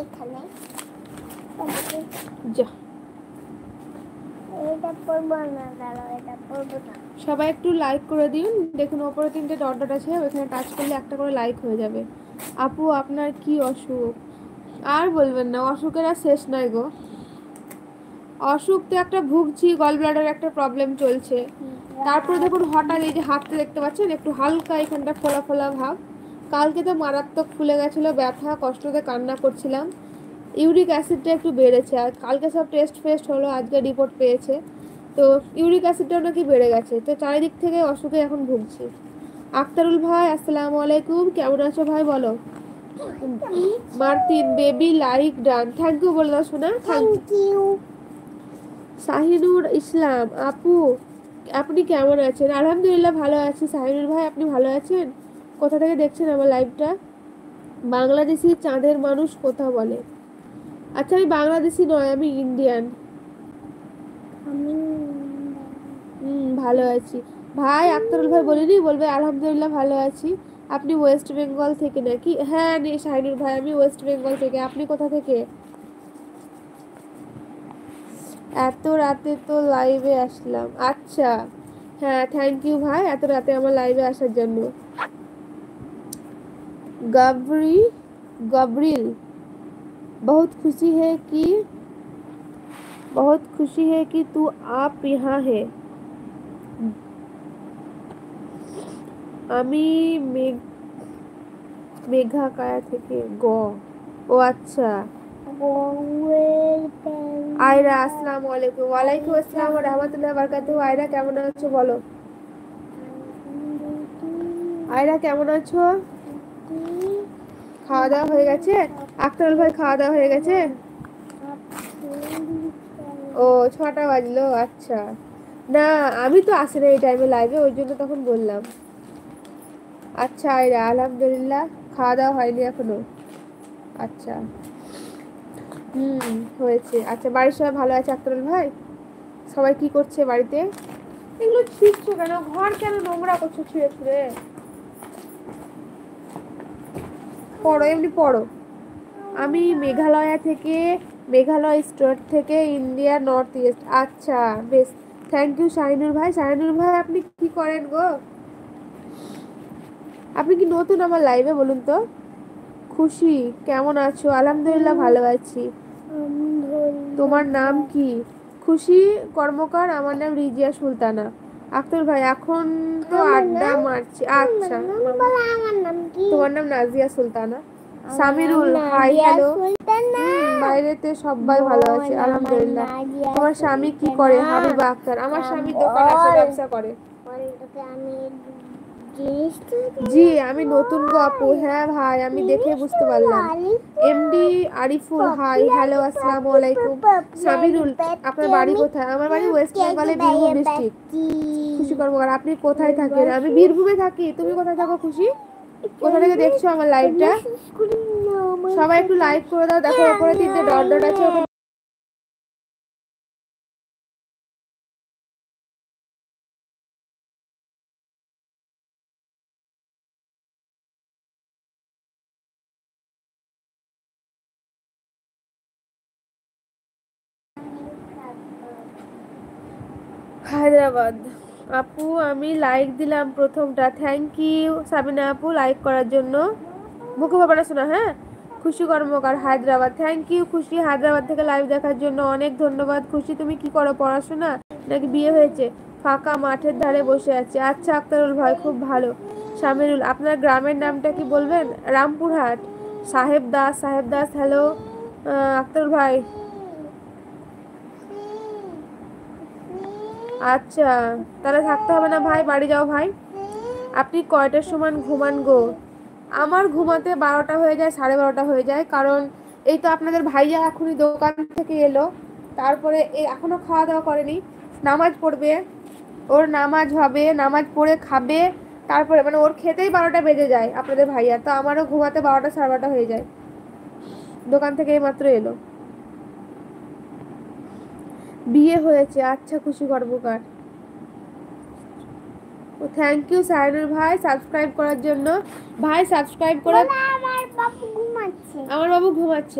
এখানে যা এটা পড়বো না, দাঁড়াও এটা পড়বো না। সবাই একটু লাইক করে দিন। দেখুন ওপরে 3টে ডট ডট আছে, ওখানে টাচ করলে একটা করে লাইক হয়ে যাবে। আপু আপনার কি অসুখ? আর বলবেন না, অসুখের আর শেষ নাই গো। অসুখ তো একটা ভুগছি, গল ব্লাডার একটা প্রবলেম চলছে। তারপরে দেখুন হঠাৎ এই যে হাতটা দেখতে পাচ্ছেন একটু হালকা এখানটা ফোলা ফোলা ভাব। কালকে তো মারাত্মক ফুলে গেছিলো, ব্যথা কষ্টতে কান্না করছিলাম। ইউরিক অ্যাসিডটা একটু বেড়েছে, আর কালকে সব টেস্ট ফেস্ট হলো, আজকে রিপোর্ট পেয়েছে, তো ইউরিক অ্যাসিডটাও নাকি বেড়ে গেছে। তো চারিদিক থেকে অসুখে এখন ভুগছি। আক্তারুল ভাই আসসালামু আলাইকুম, কেমন আছো ভাই বলো? Martin baby like done, thank you বলে দাও শোনা, থ্যাংক ইউ। শাহিনুর ইসলাম আপু আপনি কেমন আছেন? আলহামদুলিল্লাহ ভালো আছি। শাহিনুর ভাই আপনি ভালো আছেন? কোথা থেকে দেখছেন আমার লাইভটা? বাংলাদেশি চাঁদের মানুষ কথা বলে। আচ্ছা আমি বাংলাদেশি নয়, আমি ইন্ডিয়ান। আমি ভালো আছি ভাই। আক্তারুল ভাই বলিনি, বলবে আলহামদুলিল্লাহ ভালো আছি। আপনি ওয়েস্ট বেঙ্গল থেকে নাকি? হ্যাঁ শাহিনুর ভাই আমি ওয়েস্ট বেঙ্গল থেকে। আপনি কোথা থেকে? এত রাতে তো লাইভে আসলাম, আচ্ছা। হ্যাঁ থ্যাংক ইউ ভাই এত রাতে আমার লাইভে আসার জন্য। गब्रिल बहुत खुशी है कि तू आप यहाँ है। আমি মেঘাকায়া থেকে ও আচ্ছা। আয়রা আসসালামু আলাইকুম। ওয়ালাইকুম আসসালাম ওয়া রাহমাতুল্লাহি ওয়া বারাকাতুহু। আয়রা কেমন আছো বলো? আয়রা কেমন আছো? খাওয়া দাওয়া হয়ে গেছে? আক্তারুল ভাই খাওয়া দাওয়া হয়ে গেছে? ও 6টা বাজলো, আচ্ছা। না আমি তো আসি না এই টাইমে লাইভে, ওই জন্য তখন বললাম। আচ্ছা আয়রা আলহামদুলিল্লাহ, খাওয়া দাওয়া হয়নি এখনো? আচ্ছা হয়েছে। আচ্ছা বাড়ির সবাই ভালো আছে আক্তারুল ভাই? সবাই কি করছে বাড়িতে? এগুলো ছিঁড়ছো কেন? ঘর কেন নোংরা করছো ছিঁড়ে ছিঁড়ে? পড়ো এমনি পড়ো। আমি মেঘালয় স্টেট থেকে, ইন্ডিয়া নর্থ ইস্ট। আচ্ছা বেশ, থ্যাংক ইউ শাহিনুর ভাই। শাহিনুর ভাই আপনি কি করেন গো? আপনি কি নতুন আমার লাইভে? বলুন তো। খুশি কেমন আছো? আলহামদুলিল্লাহ ভালো আছি। তোমার নাম কি? খুশি কর্মকার। আমার নাম রিজিয়া সুলতানা। আক্তার ভাই এখন তো আড্ডা মারছি। আচ্ছা আমার নাম কি? তোমার নাম নাজিয়া সুলতানা। Samirul hi hello. বাইরেতে সবাই ভালো আছে আলহামদুলিল্লাহ। তোমার স্বামী কি করে? হাবিবা আক্তার। আমার স্বামী দোকান আছে, ব্যবসা করে। জি আমি নতুন গো আপু। হ্যাঁ ভাই আমি দেখে বুঝতে পারলাম। এমডি আরিফুল হাই হ্যালো আসসালামু আলাইকুম। সামিরুল আপনার বাড়ি কোথায়? আমার বাড়ি ওয়েস্ট বেঙ্গলে, বীরভূম ডিস্ট্রিক্ট। খুশি কর্মকার আপনি কোথায় থাকেন? আমি বীরভূমে থাকি। তুমি কোথায় থাকো খুশি? কোথা থেকে দেখছো আমার লাইভটা? সবাই একটু লাইক করে দাও। দেখো উপরে 3টে ডট ডট আছে, ওখানে হায়দ্রাবাদ। আপু আমি লাইক দিলাম প্রথমটা, থ্যাংক ইউ সাবিনা আপু লাইক করার জন্য। মুখে ভাবে না শোনা। হ্যাঁ খুশি কর্মকার হায়দ্রাবাদ, থ্যাংক ইউ খুশি হায়দ্রাবাদ থেকে লাইভ দেখার জন্য অনেক ধন্যবাদ। খুশি তুমি কি করো? পড়াশোনা নাকি বিয়ে হয়েছে? ফাঁকা মাঠের ধারে বসে আছে। আচ্ছা আক্তারুল ভাই খুব ভালো। সামিরুল আপনার গ্রামের নামটা কি বলবেন? রামপুরহাট। সাহেব দাস হ্যালো। আক্তারুল ভাই আচ্ছা তাহলে থাকতে হবে না ভাই, বাড়ি যাও ভাই। আপনি কয়টার সময় ঘুমান গো? আমার ঘুমাতে 12টা হয়ে যায়, 12:30 হয়ে যায়, কারণ এই তো আপনাদের ভাইয়া এখনই দোকান থেকে এলো, তারপরে এখনো খাওয়া দাওয়া করেনি, নামাজ পড়বে, ওর নামাজ হবে, নামাজ পড়ে খাবে, তারপরে মানে ওর খেতেই 12টা বেজে যায় আপনাদের ভাইয়া, তো আমারও ঘুমাতে 12টা 12:30 হয়ে যায়। দোকান থেকে এই মাত্র এলো। বিয়ে হয়েছে, আচ্ছা খুশি কর্মকার। থ্যাংক ইউ সাইনুর ভাই সাবস্ক্রাইব করার জন্য। ভাই সাবস্ক্রাইব করে। আমার বাবু ঘুমাচ্ছে। আমার বাবু ঘুমাচ্ছে।